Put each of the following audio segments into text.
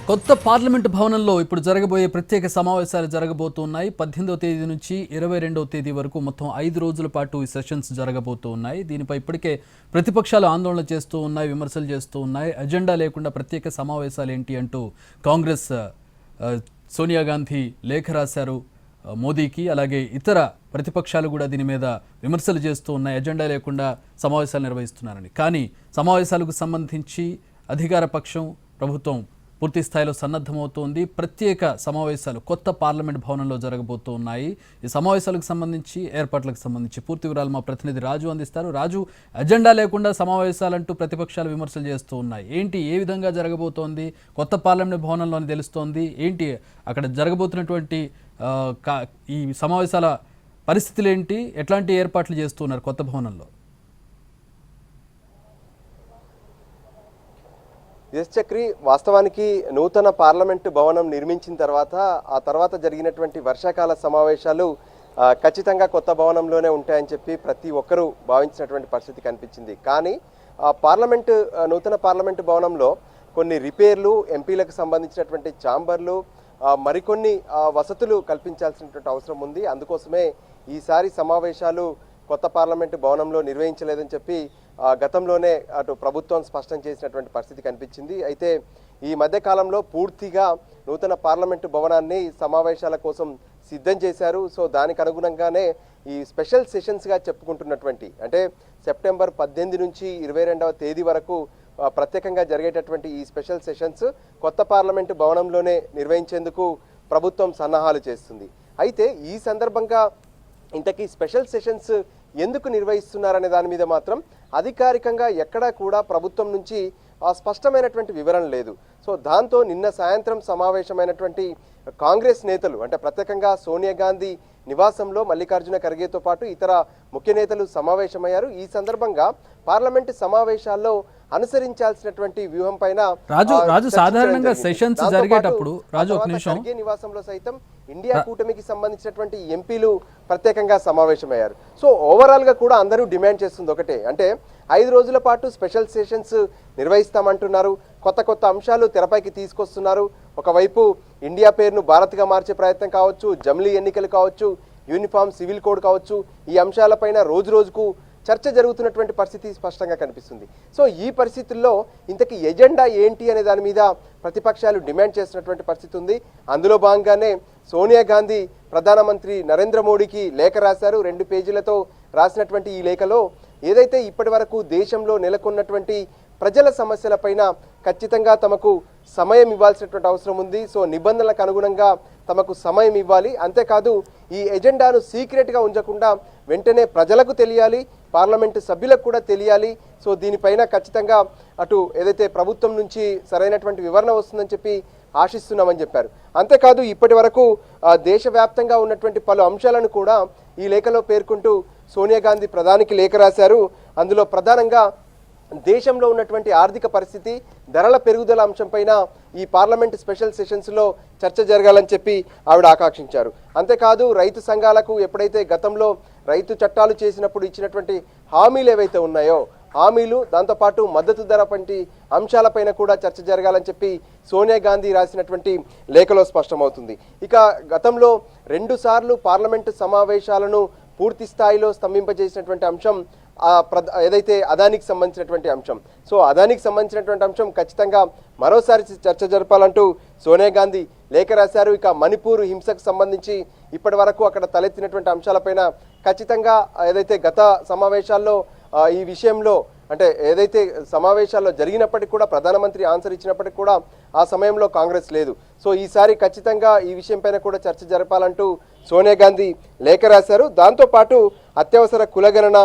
కొత్త పార్లమెంటు భవనంలో ఇప్పుడు జరగబోయే ప్రత్యేక సమావేశాలు జరగబోతున్నాయి. 18వ తేదీ నుంచి 22వ తేదీ వరకు మొత్తం 5 రోజుల పాటు ఈ సెషన్స్ జరగబోతున్నాయి. దీనిపై ఇప్పటికే ప్రతిపక్షాలు ఆందోళన చేస్తూ ఉన్నాయి, విమర్శలు చేస్తూ ఉన్నాయి. అజెండా లేకుండా ప్రత్యేక సమావేశాలు ఏంటి అంటూ కాంగ్రెస్ సోనియా గాంధీ లేఖ రాశారు మోదీకి. అలాగే ఇతర ప్రతిపక్షాలు కూడా దీని మీద విమర్శలు చేస్తూ ఉన్నాయి, అజెండా లేకుండా సమావేశాలు నిర్వహిస్తున్నారని. కానీ సమావేశాలకు సంబంధించి అధికార పక్షం ప్రభుత్వం పూర్తి స్థాయిలో సన్నద్ధమవుతోంది. ప్రత్యేక సమావేశాలు కొత్త పార్లమెంట్ భవనంలో జరగబోతున్నాయి. ఈ సమావేశాలకు సంబంధించి ఏర్పాట్లకు సంబంధించి పూర్తి వివరాలు మా ప్రతినిధి రాజు అందిస్తారు. రాజు, అజెండా లేకుండా సమావేశాలంటూ ప్రతిపక్షాలు విమర్శలు చేస్తూ ఉన్నాయి. ఏంటి, ఏ విధంగా జరగబోతోంది? కొత్త పార్లమెంట్ భవనంలోని తెలుస్తోంది ఏంటి? అక్కడ జరగబోతున్నటువంటి ఈ సమావేశాల పరిస్థితులు ఏంటి? ఎట్లాంటి ఏర్పాట్లు చేస్తున్నారు కొత్త భవనంలో? ఎస్ చక్రి, వాస్తవానికి నూతన పార్లమెంటు భవనం నిర్మించిన తర్వాత ఆ తర్వాత జరిగినటువంటి వర్షాకాల సమావేశాలు ఖచ్చితంగా కొత్త భవనంలోనే ఉంటాయని చెప్పి ప్రతి ఒక్కరూ భావించినటువంటి పరిస్థితి కనిపించింది. కానీ నూతన పార్లమెంటు భవనంలో కొన్ని రిపేర్లు, ఎంపీలకు సంబంధించినటువంటి ఛాంబర్లు, మరికొన్ని వసతులు కల్పించాల్సినటువంటి అవసరం ఉంది. అందుకోసమే ఈసారి సమావేశాలు కొత్త పార్లమెంటు భవనంలో నిర్వహించలేదని చెప్పి గతంలోనే అటు ప్రభుత్వం స్పష్టం చేసినటువంటి పరిస్థితి కనిపించింది. అయితే ఈ మధ్య కాలంలో పూర్తిగా నూతన పార్లమెంటు భవనాన్ని సమావేశాల కోసం సిద్ధం చేశారు. సో దానికి అనుగుణంగానే ఈ స్పెషల్ సెషన్స్గా చెప్పుకుంటున్నటువంటి, అంటే సెప్టెంబర్ 18 నుంచి 22వ తేదీ వరకు ప్రత్యేకంగా జరిగేటటువంటి ఈ స్పెషల్ సెషన్స్ కొత్త పార్లమెంటు భవనంలోనే నిర్వహించేందుకు ప్రభుత్వం సన్నాహాలు చేస్తుంది. అయితే ఈ సందర్భంగా ఇంతకీ స్పెషల్ సెషన్స్ ఎందుకు నిర్వహిస్తున్నారనే దాని మీద మాత్రం అధికారికంగా ఎక్కడా కూడా ప్రభుత్వం నుంచి స్పష్టమైనటువంటి వివరణ లేదు. సో దాంతో నిన్న సాయంత్రం సమావేశమైనటువంటి కాంగ్రెస్ నేతలు, అంటే ప్రత్యేకంగా సోనియా గాంధీ నివాసంలో మల్లికార్జున ఖర్గేతో పాటు ఇతర ముఖ్య నేతలు సమావేశమయ్యారు. ఈ సందర్భంగా పార్లమెంటు సమావేశాల్లో అనుసరించాల్సినటువంటి వ్యూహం పైన రాజు సాధారణంగా సెషన్స్ జరిగేటప్పుడు ఖర్గే నివాసంలో సైతం ఇండియా కూటమికి సంబంధించినటువంటి ఎంపీలు ప్రత్యేకంగా సమావేశమయ్యారు. సో ఓవరాల్ గా కూడా అందరూ డిమాండ్ చేస్తుంది ఒకటే, అంటే 5 రోజుల పాటు స్పెషల్ సెషన్స్ నిర్వహిస్తామంటున్నారు. కొత్త కొత్త అంశాలు తెరపైకి తీసుకొస్తున్నారు. ఒకవైపు ఇండియా పేరును భారత్గా మార్చే ప్రయత్నం కావచ్చు, జమిలీ ఎన్నికలు కావచ్చు, యూనిఫామ్ సివిల్ కోడ్ కావచ్చు, ఈ అంశాలపైన రోజు రోజుకు చర్చ జరుగుతున్నటువంటి పరిస్థితి స్పష్టంగా కనిపిస్తుంది. సో ఈ పరిస్థితుల్లో ఇంతకీ ఎజెండా ఏంటి అనే దాని మీద ప్రతిపక్షాలు డిమాండ్ చేస్తున్నటువంటి పరిస్థితి ఉంది. అందులో భాగంగానే సోనియా గాంధీ ప్రధానమంత్రి నరేంద్ర మోడీకి లేఖ రాశారు. 2 పేజీలతో రాసినటువంటి ఈ లేఖలో ఏదైతే ఇప్పటి వరకు దేశంలో నెలకొన్నటువంటి ప్రజల సమస్యలపైన ఖచ్చితంగా తమకు సమయం ఇవ్వాల్సినటువంటి అవసరం ఉంది. సో నిబంధనలకు అనుగుణంగా తమకు సమయం ఇవ్వాలి. అంతేకాదు ఈ ఎజెండాను సీక్రెట్గా ఉంచకుండా వెంటనే ప్రజలకు తెలియాలి, పార్లమెంటు సభ్యులకు కూడా తెలియాలి. సో దీనిపైన ఖచ్చితంగా అటు ఏదైతే ప్రభుత్వం నుంచి సరైనటువంటి వివరణ వస్తుందని చెప్పి ఆశిస్తున్నామని చెప్పారు. అంతేకాదు ఇప్పటి వరకు దేశవ్యాప్తంగా ఉన్నటువంటి పలు అంశాలను కూడా ఈ లేఖలో పేర్కొంటూ సోనియా గాంధీ ప్రధానికి లేఖ రాశారు. అందులో ప్రధానంగా దేశంలో ఉన్నటువంటి ఆర్థిక పరిస్థితి, ధరల పెరుగుదల అంశంపైన ఈ పార్లమెంట్ స్పెషల్ సెషన్స్లో చర్చ జరగాలని చెప్పి ఆవిడ ఆకాంక్షించారు. అంతేకాదు రైతు సంఘాలకు ఎప్పుడైతే గతంలో రైతు చట్టాలు చేసినప్పుడు ఇచ్చినటువంటి హామీలు ఏవైతే ఉన్నాయో హామీలు, దాంతోపాటు మద్దతు ధర వంటి అంశాలపైన కూడా చర్చ జరగాలని చెప్పి సోనియా గాంధీ రాసినటువంటి లేఖలో స్పష్టమవుతుంది. ఇక గతంలో 2 సార్లు పార్లమెంటు సమావేశాలను పూర్తి స్థాయిలో స్తంభింపజేసినటువంటి అంశం ఏదైతే అదానికి సంబంధించినటువంటి అంశం. సో అదానికి సంబంధించినటువంటి అంశం ఖచ్చితంగా మరోసారి చర్చ జరపాలంటూ సోనియా గాంధీ లేఖ రాశారు. ఇక మణిపూర్ హింసకు సంబంధించి ఇప్పటి వరకు అక్కడ తలెత్తినటువంటి అంశాలపైన ఖచ్చితంగా ఏదైతే గత సమావేశాల్లో ఈ విషయంలో, అంటే ఏదైతే సమావేశాల్లో జరిగినప్పటికీ కూడా ప్రధానమంత్రి ఆన్సర్ ఇచ్చినప్పటికీ కూడా ఆ సమయంలో కాంగ్రెస్ లేదు. సో ఈసారి ఖచ్చితంగా ఈ విషయంపైన కూడా చర్చ జరపాలంటూ సోనియా గాంధీ లేఖ రాశారు. దాంతోపాటు అత్యవసర కులగణన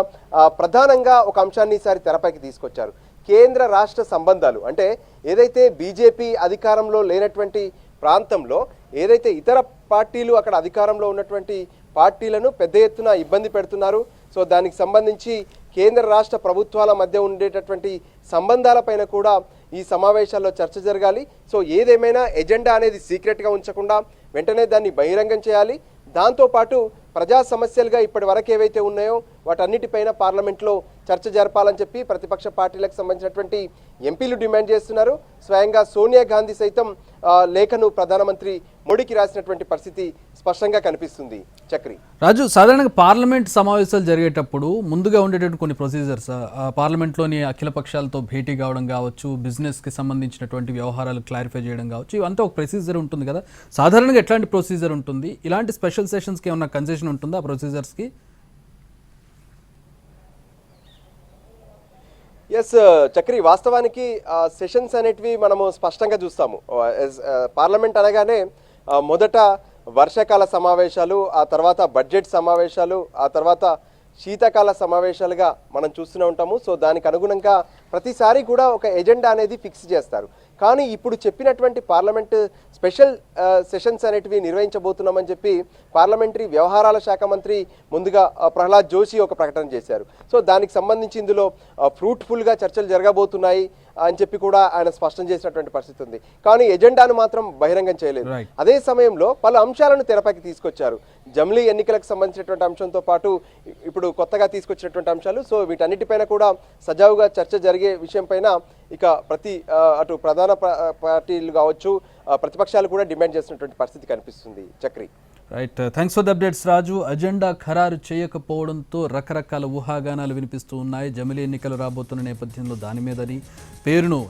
ప్రధానంగా ఒక అంశాన్ని ఈసారి తెరపైకి తీసుకొచ్చారు. కేంద్ర రాష్ట్ర సంబంధాలు, అంటే ఏదైతే బీజేపీ అధికారంలో లేనటువంటి ప్రాంతంలో ఏదైతే ఇతర పార్టీలు అక్కడ అధికారంలో ఉన్నటువంటి పార్టీలను పెద్ద ఎత్తున ఇబ్బంది పెడుతున్నారు. సో దానికి సంబంధించి కేంద్ర రాష్ట్ర ప్రభుత్వాల మధ్య ఉండేటటువంటి సంబంధాలపైన కూడా ఈ సమావేశాల్లో చర్చ జరగాలి. సో ఏదేమైనా ఎజెండా అనేది సీక్రెట్గా ఉంచకుండా వెంటనే దాన్ని బహిరంగం చేయాలి. దాంతోపాటు ప్రజా సమస్యలుగా ఇప్పటి వరకు ఏవైతే ఉన్నాయో వాటన్నిటిపైన పార్లమెంట్లో చర్చ జరపాలని చెప్పి ప్రతిపక్ష పార్టీలకు సంబంధించినటువంటి ఎంపీలు డిమాండ్ చేస్తున్నారు. స్వయంగా సోనియా గాంధీ సైతం లేఖను ప్రధానమంత్రి మోడీకి రాసినటువంటి పరిస్థితి స్పష్టంగా కనిపిస్తుంది. చక్రి రాజు, సాధారణంగా పార్లమెంట్ సమావేశాలు జరిగేటప్పుడు ముందుగా ఉండేటువంటి కొన్ని ప్రొసీజర్స్, పార్లమెంట్లోని అఖిల పక్షాలతో భేటీ కావడం కావచ్చు, బిజినెస్కి సంబంధించినటువంటి వ్యవహారాలు క్లారిఫై చేయడం కావచ్చు, ఇవంతా ఒక ప్రొసీజర్ ఉంటుంది కదా. సాధారణంగా ఎట్లాంటి ప్రొసీజర్ ఉంటుంది? ఇలాంటి స్పెషల్ సెషన్స్కి ఏమన్నా కన్సెషన్ ఉంటుందా ఆ ప్రొసీజర్స్కి? ఎస్ చక్రి, వాస్తవానికి సెషన్స్ అనేటివి మనము స్పష్టంగా చూస్తాము. పార్లమెంట్ అనగానే మొదట వర్షాకాల సమావేశాలు, ఆ తర్వాత బడ్జెట్ సమావేశాలు, ఆ తర్వాత శీతాకాల సమావేశాలుగా మనం చూస్తూనే ఉంటాము. సో దానికి అనుగుణంగా ప్రతిసారి కూడా ఒక ఎజెండా అనేది ఫిక్స్ చేస్తారు. కానీ ఇప్పుడు చెప్పినటువంటి పార్లమెంట్ స్పెషల్ సెషన్స్ అనేటివి నిర్వహించబోతున్నామని చెప్పి పార్లమెంటరీ వ్యవహారాల శాఖ మంత్రి ముందుగా ప్రహ్లాద్ జోషి ఒక ప్రకటన చేశారు. సో దానికి సంబంధించి ఇందులో ఫ్రూట్ఫుల్గా చర్చలు జరగబోతున్నాయి అని చెప్పి కూడా ఆయన స్పష్టం చేసినటువంటి పరిస్థితి ఉంది. కానీ ఎజెండాను మాత్రం బహిరంగం చేయలేదు. అదే సమయంలో పలు అంశాలను తెరపైకి తీసుకొచ్చారు. జమిలీ ఎన్నికలకు సంబంధించినటువంటి అంశంతో పాటు ఇప్పుడు కొత్తగా తీసుకొచ్చినటువంటి అంశాలు. సో వీటన్నిటిపైన కూడా సజావుగా చర్చ జరిగే విషయం పైన ఇక అటు ప్రధాన పార్టీలు కావచ్చు, ప్రతిపక్షాలు కూడా డిమాండ్ చేస్తున్నటువంటి పరిస్థితి కనిపిస్తుంది. Chakri, right, thanks for the updates Raju. Agenda ఖరారు చేయకపోవడంతో రకరకాల ఊహాగానాలు వినిపిస్తూ ఉన్నాయి. జమిలీ ఎన్నికలు రాబోతున్న నేపథ్యంలో దాని మీదని,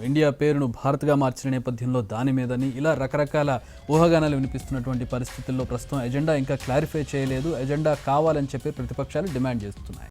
ఇండియా పేరును భారత్గా మార్చిన నేపథ్యంలో దాని మీదని, ఇలా రకరకాల ఊహాగానాలు వినిపిస్తున్నటువంటి పరిస్థితుల్లో ప్రస్తుతం ఎజెండా ఇంకా క్లారిఫై చేయలేదు. ఎజెండా కావాలని చెప్పి ప్రతిపక్షాలు డిమాండ్ చేస్తున్నాయి.